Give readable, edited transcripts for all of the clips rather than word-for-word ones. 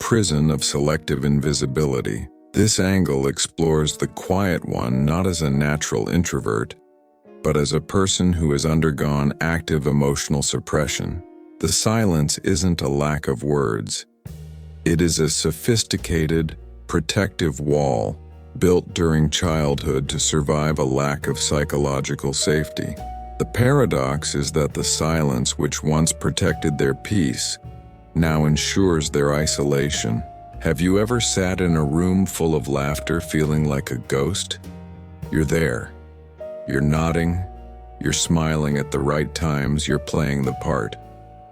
prison of selective invisibility. This angle explores the quiet one not as a natural introvert, but as a person who has undergone active emotional suppression. The silence isn't a lack of words. It is a sophisticated, protective wall built during childhood to survive a lack of psychological safety. The paradox is that the silence which once protected their peace now ensures their isolation. Have you ever sat in a room full of laughter feeling like a ghost? You're there. You're nodding. You're smiling at the right times. You're playing the part.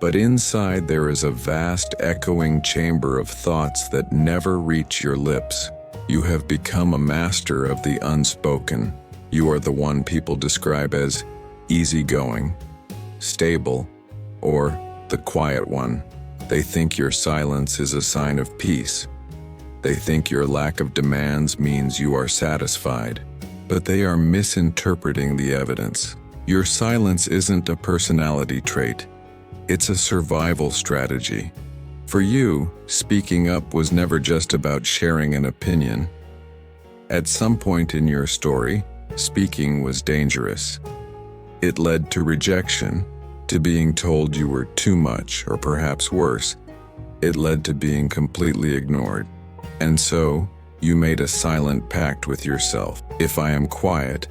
But inside there is a vast echoing chamber of thoughts that never reach your lips. You have become a master of the unspoken. You are the one people describe as easygoing, stable, or the quiet one. They think your silence is a sign of peace. They think your lack of demands means you are satisfied. But they are misinterpreting the evidence. Your silence isn't a personality trait. It's a survival strategy. For you, speaking up was never just about sharing an opinion. At some point in your story, speaking was dangerous. It led to rejection, to being told you were too much, or perhaps worse, it led to being completely ignored. And so, you made a silent pact with yourself. If I am quiet,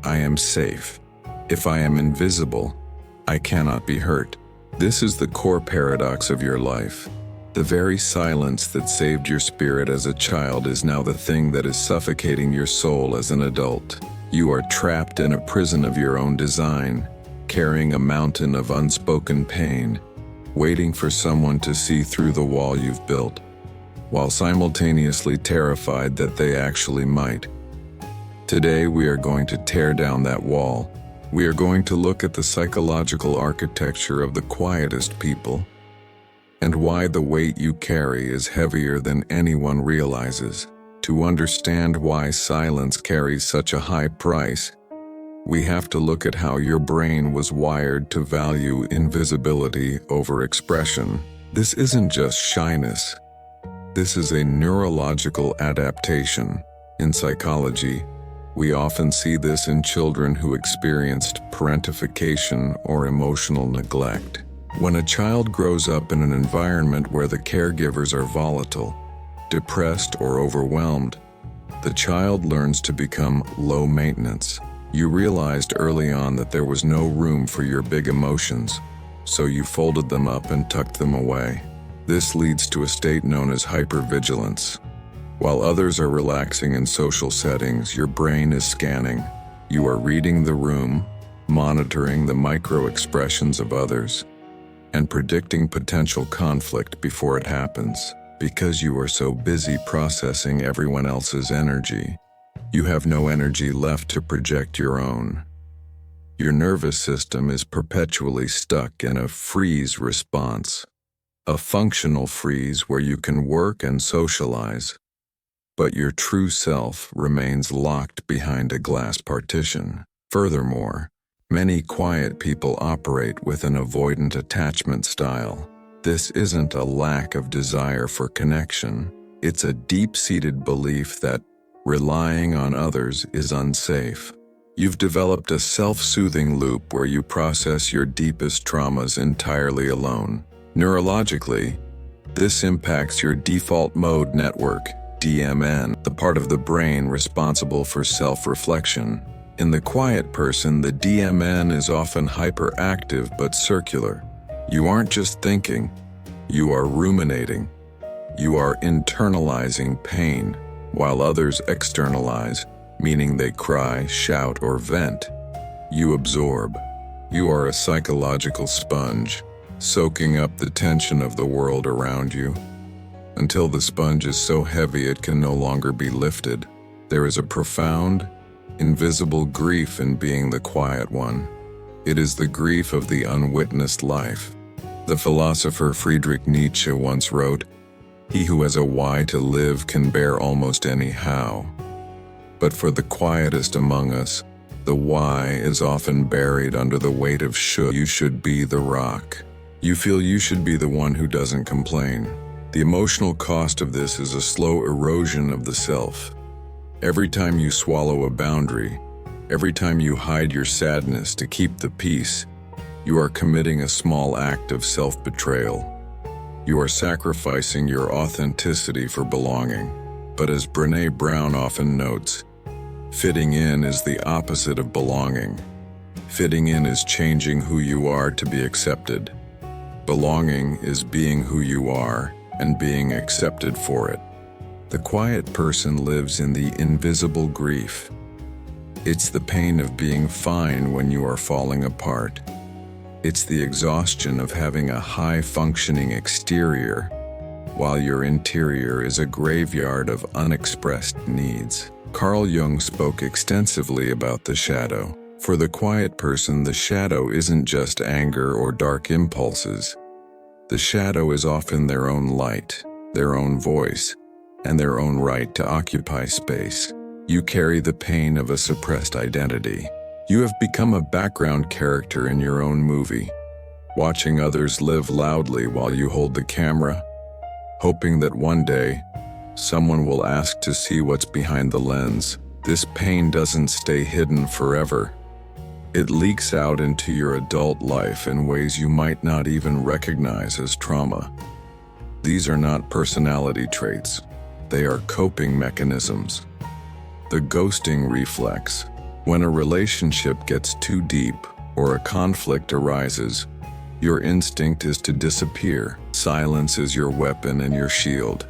I am safe. If I am invisible, I cannot be hurt. This is the core paradox of your life. The very silence that saved your spirit as a child is now the thing that is suffocating your soul as an adult. You are trapped in a prison of your own design, carrying a mountain of unspoken pain, waiting for someone to see through the wall you've built, while simultaneously terrified that they actually might. Today we are going to tear down that wall. We are going to look at the psychological architecture of the quietest people, and why the weight you carry is heavier than anyone realizes. To understand why silence carries such a high price, we have to look at how your brain was wired to value invisibility over expression. This isn't just shyness. This is a neurological adaptation. In psychology, we often see this in children who experienced parentification or emotional neglect. When a child grows up in an environment where the caregivers are volatile, depressed, or overwhelmed, the child learns to become low maintenance. You realized early on that there was no room for your big emotions, so you folded them up and tucked them away. This leads to a state known as hypervigilance. While others are relaxing in social settings, your brain is scanning. You are reading the room, monitoring the micro-expressions of others, and predicting potential conflict before it happens. Because you are so busy processing everyone else's energy, you have no energy left to project your own. Your nervous system is perpetually stuck in a freeze response, a functional freeze where you can work and socialize, but your true self remains locked behind a glass partition. Furthermore, many quiet people operate with an avoidant attachment style. This isn't a lack of desire for connection. It's a deep-seated belief that relying on others is unsafe. You've developed a self-soothing loop where you process your deepest traumas entirely alone. Neurologically, this impacts your default mode network, DMN, the part of the brain responsible for self-reflection. In the quiet person, the DMN is often hyperactive but circular. You aren't just thinking, you are ruminating. You are internalizing pain, while others externalize, meaning they cry, shout, or vent. You absorb. You are a psychological sponge, soaking up the tension of the world around you, until the sponge is so heavy it can no longer be lifted. There is a profound, invisible grief in being the quiet one. It is the grief of the unwitnessed life. The philosopher Friedrich Nietzsche once wrote, "He who has a why to live can bear almost any how." But for the quietest among us, the why is often buried under the weight of should. You should be the rock. You feel you should be the one who doesn't complain, The emotional cost of this is a slow erosion of the self. Every time you swallow a boundary, every time you hide your sadness to keep the peace, you are committing a small act of self-betrayal. You are sacrificing your authenticity for belonging. But as Brené Brown often notes, fitting in is the opposite of belonging. Fitting in is changing who you are to be accepted. Belonging is being who you are and being accepted for it. The quiet person lives in the invisible grief. It's the pain of being fine when you are falling apart. It's the exhaustion of having a high-functioning exterior, while your interior is a graveyard of unexpressed needs. Carl Jung spoke extensively about the shadow. For the quiet person, the shadow isn't just anger or dark impulses. The shadow is often their own light, their own voice, and their own right to occupy space. You carry the pain of a suppressed identity. You have become a background character in your own movie, watching others live loudly while you hold the camera, hoping that one day, someone will ask to see what's behind the lens. This pain doesn't stay hidden forever. It leaks out into your adult life in ways you might not even recognize as trauma. These are not personality traits. They are coping mechanisms. The ghosting reflex. When a relationship gets too deep or a conflict arises, your instinct is to disappear. Silence is your weapon and your shield.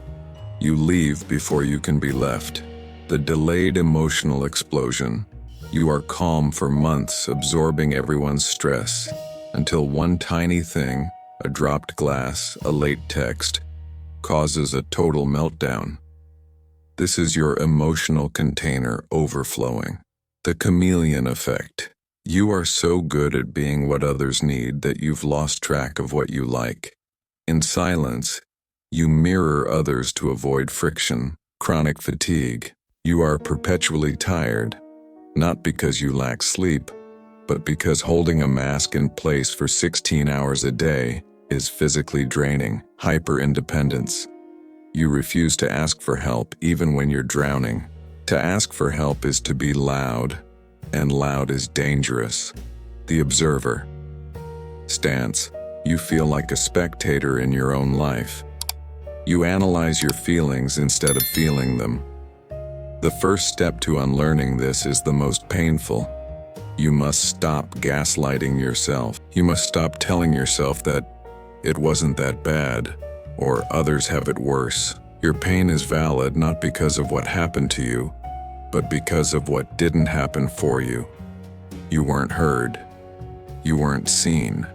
You leave before you can be left. The delayed emotional explosion. You are calm for months, absorbing everyone's stress, until one tiny thing, a dropped glass, a late text, causes a total meltdown. This is your emotional container overflowing. The chameleon effect. You are so good at being what others need that you've lost track of what you like. In silence, you mirror others to avoid friction, chronic fatigue. You are perpetually tired, not because you lack sleep, but because holding a mask in place for 16 hours a day is physically draining. Hyperindependence. You refuse to ask for help even when you're drowning. To ask for help is to be loud, and loud is dangerous. The observer. Stance. You feel like a spectator in your own life. You analyze your feelings instead of feeling them. The first step to unlearning this is the most painful. You must stop gaslighting yourself. You must stop telling yourself that it wasn't that bad, or others have it worse. Your pain is valid not because of what happened to you, but because of what didn't happen for you. You weren't heard. You weren't seen.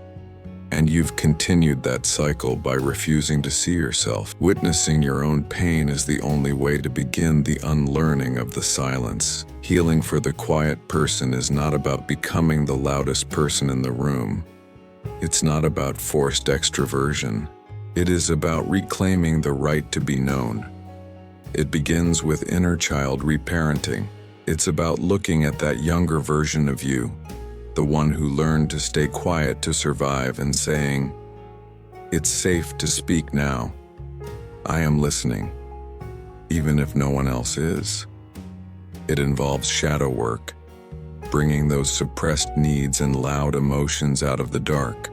And you've continued that cycle by refusing to see yourself. Witnessing your own pain is the only way to begin the unlearning of the silence. Healing for the quiet person is not about becoming the loudest person in the room. It's not about forced extroversion. It is about reclaiming the right to be known. It begins with inner child reparenting. It's about looking at that younger version of you, the one who learned to stay quiet to survive, and saying, "It's safe to speak now. I am listening, even if no one else is." It involves shadow work, bringing those suppressed needs and loud emotions out of the dark.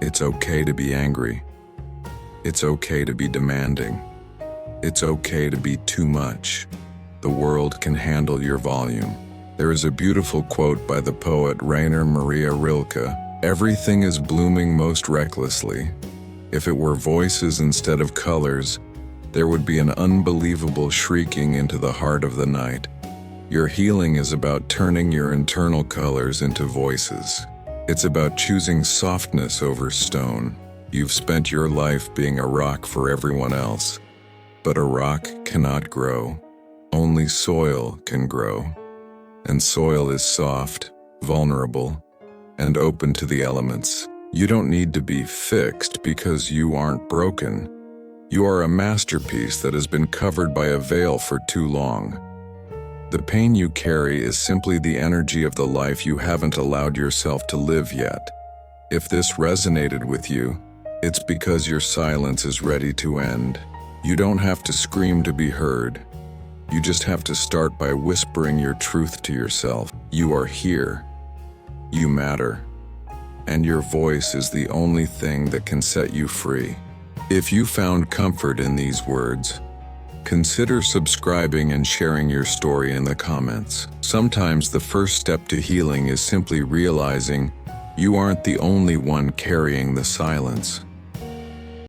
It's okay to be angry. It's okay to be demanding. It's okay to be too much. The world can handle your volume. There is a beautiful quote by the poet Rainer Maria Rilke: "Everything is blooming most recklessly. If it were voices instead of colors, there would be an unbelievable shrieking into the heart of the night." Your healing is about turning your internal colors into voices. It's about choosing softness over stone. You've spent your life being a rock for everyone else, but a rock cannot grow. Only soil can grow. And soil is soft, vulnerable, and open to the elements. You don't need to be fixed because you aren't broken. You are a masterpiece that has been covered by a veil for too long. The pain you carry is simply the energy of the life you haven't allowed yourself to live yet. If this resonated with you, It's because your silence is ready to end. You don't have to scream to be heard. You just have to start by whispering your truth to yourself. You are here. You matter. And your voice is the only thing that can set you free. If you found comfort in these words, consider subscribing and sharing your story in the comments. Sometimes the first step to healing is simply realizing you aren't the only one carrying the silence.